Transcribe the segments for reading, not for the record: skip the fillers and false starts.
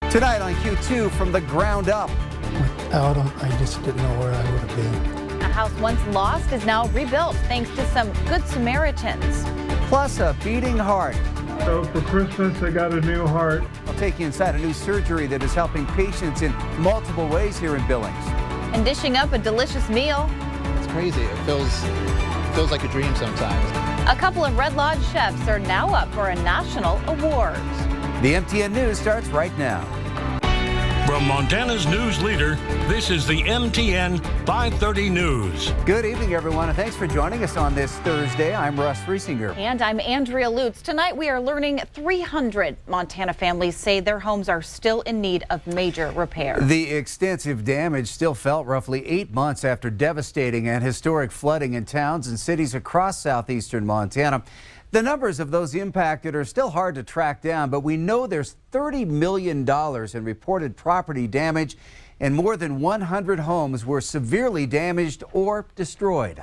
Tonight on Q2, from the ground up. Without them, I just didn't know where I would have been. A house once lost is now rebuilt thanks to some good Samaritans. Plus a beating heart. So for Christmas, I got a new heart. I'll take you inside a new surgery that is helping patients in multiple ways here in Billings. And dishing up a delicious meal. It's crazy. It feels like a dream sometimes. A couple of Red Lodge chefs are now up for a national award. The MTN News starts right now. From Montana's news leader, this is the MTN 530 News. Good evening, everyone, and thanks for joining us on this Thursday. I'm Russ Riesinger. And I'm Andrea Lutz. Tonight we are learning 300 Montana families say their homes are still in need of major repair. The extensive damage still felt roughly 8 months after devastating and historic flooding in towns and cities across southeastern Montana. The numbers of those impacted are still hard to track down, but we know there's $30 million in reported property damage, and more than 100 homes were severely damaged or destroyed.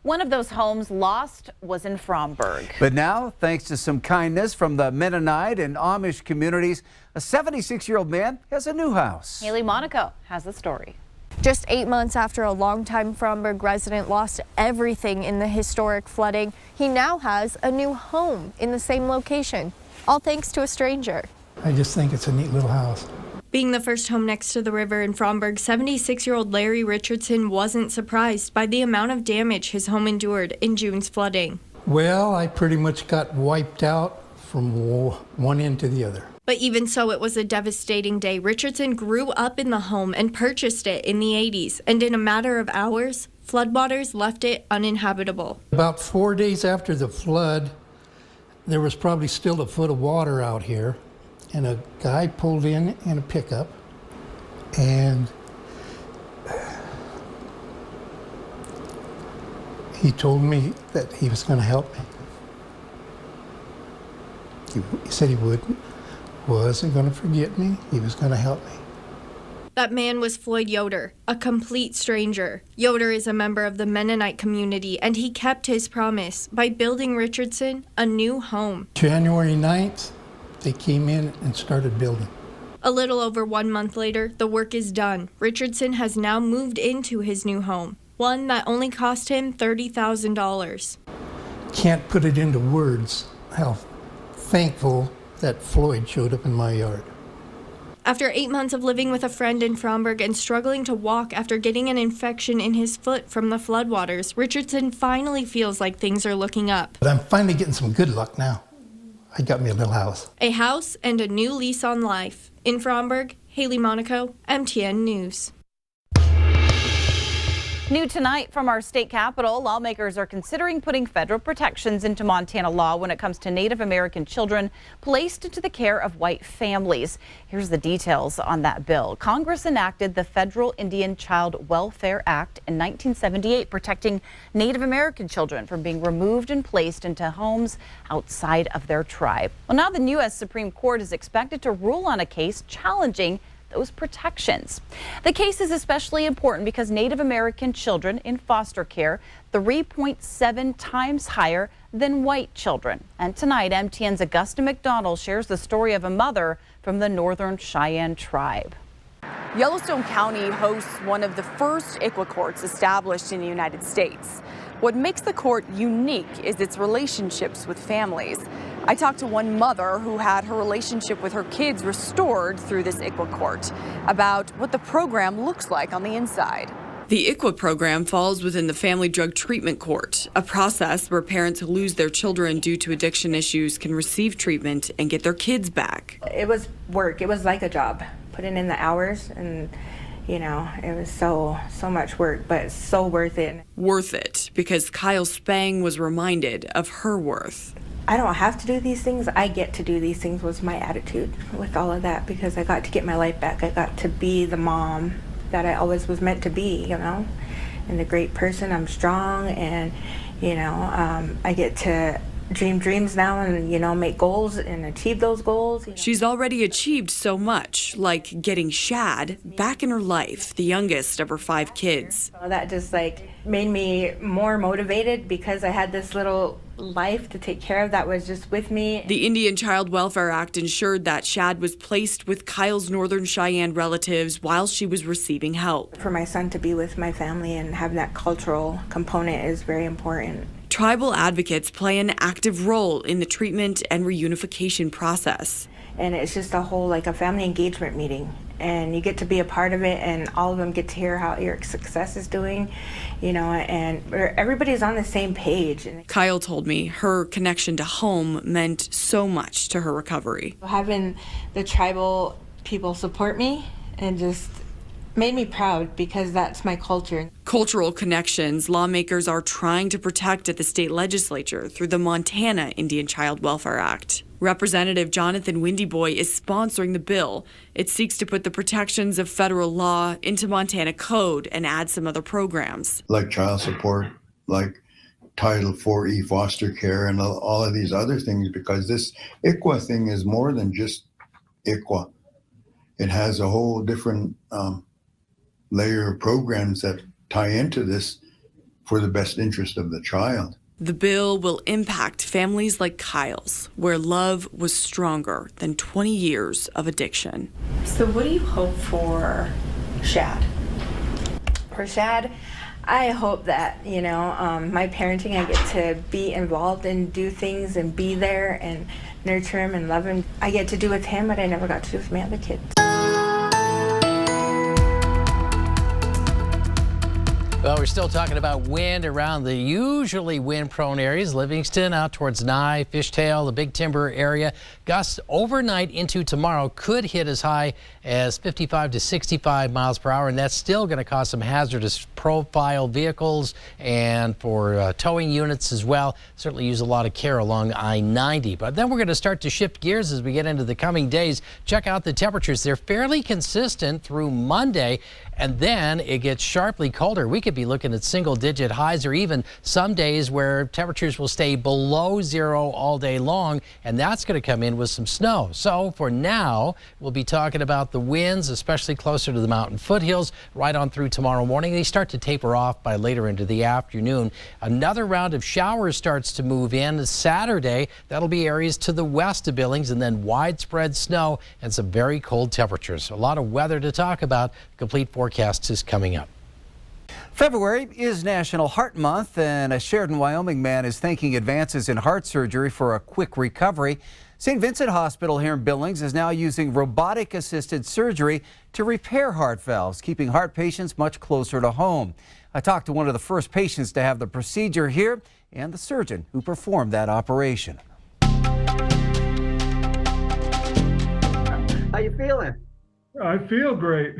One of those homes lost was in Fromberg. But now, thanks to some kindness from the Mennonite and Amish communities, a 76-year-old man has a new house. Haley Monaco has the story. Just 8 months after a longtime Fromberg resident lost everything in the historic flooding, he now has a new home in the same location, all thanks to a stranger. I just think it's a neat little house. Being the first home next to the river in Fromberg, 76-year-old Larry Richardson wasn't surprised by the amount of damage his home endured in June's flooding. Well, I pretty much got wiped out from one end to the other. But even so, it was a devastating day. Richardson grew up in the home and purchased it in the 80s, and in a matter of hours, floodwaters left it uninhabitable. About 4 days after the flood, there was probably still a foot of water out here, and a guy pulled in a pickup, and he told me that he was going to help me. He said he wasn't going to forget me. He was going to help me. That man was Floyd Yoder, a complete stranger. Yoder is a member of the Mennonite community, and he kept his promise by building Richardson a new home. January 9th, they came in and started building. A little over 1 month later, the work is done. Richardson has now moved into his new home, one that only cost him $30,000. Can't put it into words how thankful that Floyd showed up in my yard. After 8 months of living with a friend in Fromberg and struggling to walk after getting an infection in his foot from the floodwaters, Richardson finally feels like things are looking up. But I'm finally getting some good luck now. I got me a little house. A house and a new lease on life. In Fromberg, Haley Monaco, MTN News. New tonight from our state capitol, lawmakers are considering putting federal protections into Montana law when it comes to Native American children placed into the care of white families. Here's the details on that bill. Congress enacted the Federal Indian Child Welfare Act in 1978, protecting Native American children from being removed and placed into homes outside of their tribe. Well, now the U.S. Supreme Court is expected to rule on a case challenging those protections. The case is especially important because Native American children in foster care 3.7 times higher than white children. And tonight, MTN's Augusta McDonald shares the story of a mother from the Northern Cheyenne tribe. Yellowstone County hosts one of the first ICWA courts established in the United States. What makes the court unique is its relationships with families. I talked to one mother who had her relationship with her kids restored through this ICWA court about what the program looks like on the inside. The ICWA program falls within the Family Drug Treatment Court, a process where parents who lose their children due to addiction issues can receive treatment and get their kids back. It was work. It was like a job. Putting in the hours and it was so much work, but so worth it. Worth it because Kyle Spang was reminded of her worth. I don't have to do these things. I get to do these things was my attitude with all of that because I got to get my life back. I got to be the mom that I always was meant to be, and the great person. I'm strong and, I get to dream dreams now and, make goals and achieve those goals. She's already achieved so much, like getting Shad back in her life, the youngest of her 5 kids. So that just made me more motivated because I had this little life to take care of that was just with me. The Indian Child Welfare Act ensured that Shad was placed with Kyle's Northern Cheyenne relatives while she was receiving help. For my son to be with my family and have that cultural component is very important. Tribal advocates play an active role in the treatment and reunification process. And it's just a whole, like a family engagement meeting. And you get to be a part of it, and all of them get to hear how your success is doing, you know, and everybody's on the same page. Kyle told me her connection to home meant so much to her recovery. Having the tribal people support me and just made me proud, because that's my culture. Cultural connections lawmakers are trying to protect at the state legislature through the Montana Indian Child Welfare Act. Representative Jonathan Windyboy is sponsoring the bill. It seeks to put the protections of federal law into Montana code and add some other programs. Like child support, like Title IV foster care, and all of these other things, because this ICWA thing is more than just ICWA. It has a whole different layer of programs that tie into this for the best interest of the child. The bill will impact families like Kyle's, where love was stronger than 20 years of addiction. So what do you hope for Shad? For Shad, I hope that, you know, my parenting, I get to be involved and do things and be there and nurture him and love him. I get to do with him what I never got to do with my other kids. Well, we're still talking about wind around the usually wind-prone areas. Livingston out towards Nye, Fishtail, the Big Timber area. Gusts overnight into tomorrow could hit as high as 55 to 65 miles per hour, and that's still going to cause some hazardous profile vehicles and for towing units as well. Certainly use a lot of care along I-90. But then we're going to start to shift gears as we get into the coming days. Check out the temperatures. They're fairly consistent through Monday, and then it gets sharply colder. We could be looking at single-digit highs, or even some days where temperatures will stay below zero all day long, and that's going to come in with some snow. So for now, we'll be talking about the winds, especially closer to the mountain foothills, right on through tomorrow morning. They start to taper off by later into the afternoon. Another round of showers starts to move in Saturday. That'll be areas to the west of Billings, and then widespread snow and some very cold temperatures. A lot of weather to talk about. Complete forecast is coming up. February is National Heart Month, and a Sheridan, Wyoming man is thanking advances in heart surgery for a quick recovery. St. Vincent Hospital here in Billings is now using robotic-assisted surgery to repair heart valves, keeping heart patients much closer to home. I talked to one of the first patients to have the procedure here and the surgeon who performed that operation. How you feeling? I feel great.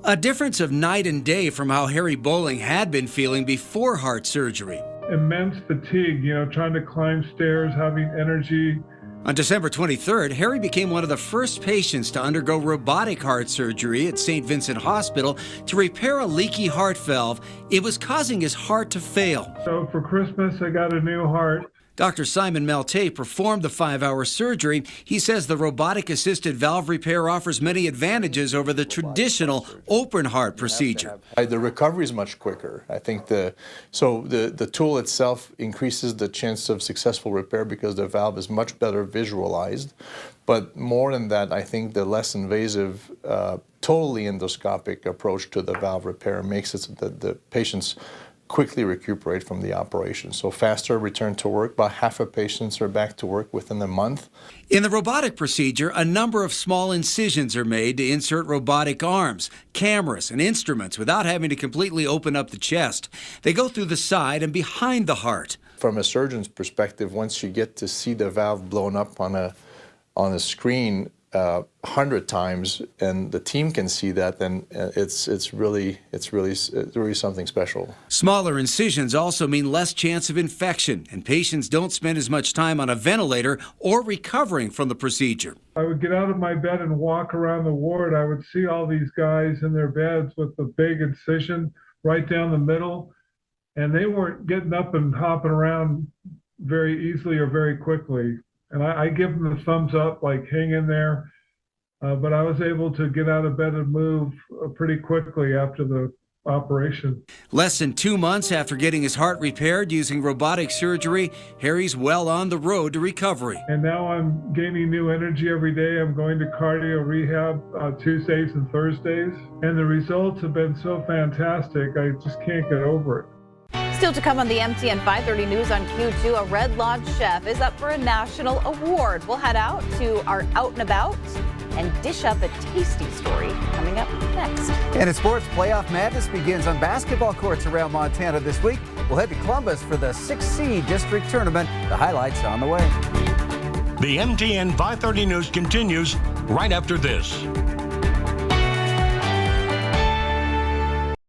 A difference of night and day from how Harry Bowling had been feeling before heart surgery. Immense fatigue, you know, trying to climb stairs, having energy. On December 23rd, Harry became one of the first patients to undergo robotic heart surgery at St. Vincent Hospital to repair a leaky heart valve. It was causing his heart to fail. So for Christmas, I got a new heart. Dr. Simon Melte performed the 5-hour surgery. He says the robotic-assisted valve repair offers many advantages over the traditional open heart procedure. The recovery is much quicker. I think the tool itself increases the chance of successful repair because the valve is much better visualized. But more than that, I think the less invasive, totally endoscopic approach to the valve repair makes it so that the patients quickly recuperate from the operation. So faster return to work. About half of patients are back to work within a month. In the robotic procedure, a number of small incisions are made to insert robotic arms, cameras, and instruments without having to completely open up the chest. They go through the side and behind the heart. From a surgeon's perspective, once you get to see the valve blown up on a screen 100 times, and the team can see that, then it's really something special. Smaller incisions also mean less chance of infection, and patients don't spend as much time on a ventilator or recovering from the procedure. I would get out of my bed and walk around the ward. I would see all these guys in their beds with the big incision right down the middle, and they weren't getting up and hopping around very easily or very quickly. And I give them the thumbs up, like hang in there. But I was able to get out of bed and move pretty quickly after the operation. Less than 2 months after getting his heart repaired using robotic surgery, Harry's well on the road to recovery. And now I'm gaining new energy every day. I'm going to cardio rehab Tuesdays and Thursdays. And the results have been so fantastic, I just can't get over it. Still to come on the MTN 530 News on Q2, a Red Lodge chef is up for a national award. We'll head out to our Out and About and dish up a tasty story coming up next. And in sports, playoff madness begins on basketball courts around Montana this week. We'll head to Columbus for the 6C district tournament. The highlights on the way. The MTN 530 News continues right after this.